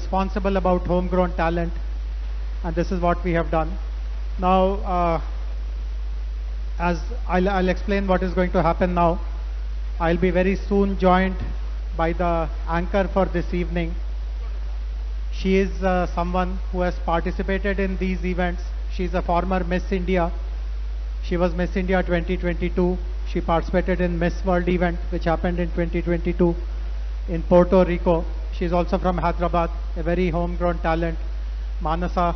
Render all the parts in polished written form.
responsible about homegrown talent, and this is what we have done. Now, as I'll explain what is going to happen now. I'll be very soon joined by the anchor for this evening. She is someone who has participated in these events. She's a former Miss India. She was Miss India 2022. She participated in Miss World event, which happened in 2022 in Puerto Rico. She's also from Hyderabad, a very homegrown talent, Manasa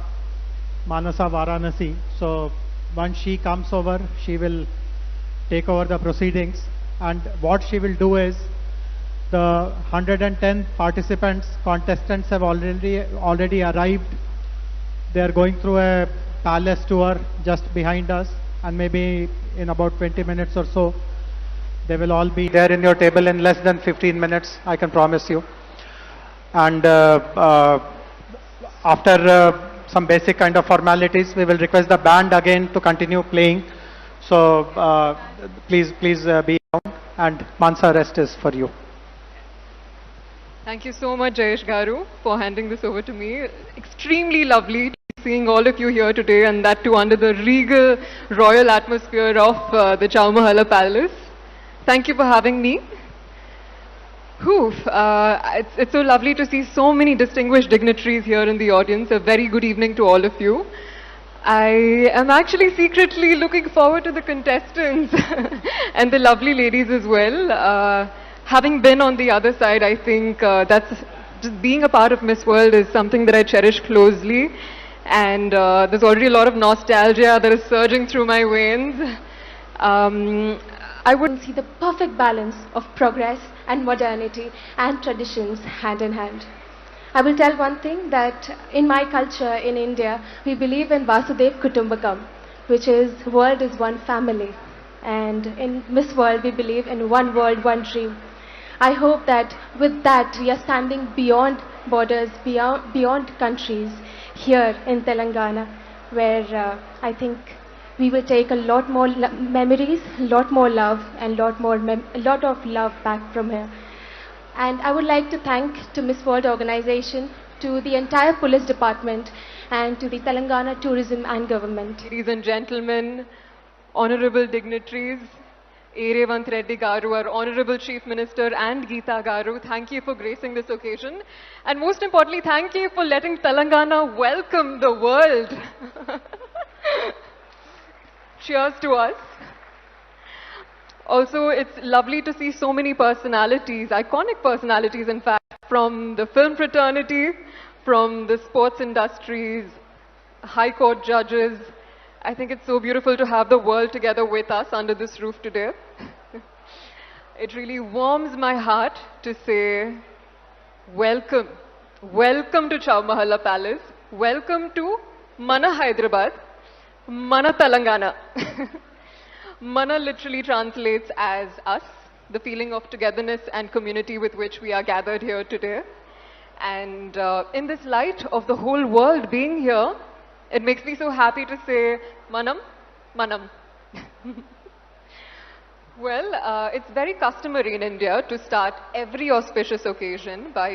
Varanasi. So once she comes over, she will take over the proceedings. And what she will do is, the 110 participants, contestants have already arrived. They are going through a palace tour just behind us, and maybe in about 20 minutes or so, they will all be there in your table in less than 15 minutes, I can promise you. And after some basic kind of formalities, we will request the band again to continue playing. So please be around, and Mansa, rest is for you. Thank you so much, Jayesh Garu, for handing this over to me. Extremely lovely to be seeing all of you here today, and that too under the regal royal atmosphere of the Chowmahalla Palace. Thank you for having me. It's so lovely to see so many distinguished dignitaries here in the audience. A very good evening to all of you. I am actually secretly looking forward to the contestants and the lovely ladies as well. Having been on the other side, I think that's just being a part of Miss World is something that I cherish closely. And there's already a lot of nostalgia that is surging through my veins. I would see the perfect balance of progress and modernity and traditions hand in hand. I will tell one thing, that in my culture in India, we believe in Vasudev Kutumbakam, which is world is one family. And in Miss World, we believe in one world, one dream. I hope that with that, we are standing beyond borders, beyond countries here in Telangana, where I think we will take a lot more memories, a lot more love, and a lot of love back from here. And I would like to thank to Miss World organization, to the entire police department, and to the Telangana tourism and government. Ladies and gentlemen, honorable dignitaries, Revanth Reddy Garu, our Honorable Chief Minister, and Geeta Garu, thank you for gracing this occasion. And most importantly, thank you for letting Telangana welcome the world. Cheers to us. Also, it's lovely to see so many personalities, iconic personalities in fact, from the film fraternity, from the sports industries, high court judges. I think it's so beautiful to have the world together with us under this roof today. It really warms my heart to say, welcome. Welcome to Chowmahalla Palace. Welcome to Mana Hyderabad, Mana Telangana. Mana literally translates as us, the feeling of togetherness and community with which we are gathered here today. And in this light of the whole world being here, it makes me so happy to say, Manam, Manam. Well, it's very customary in India to start every auspicious occasion by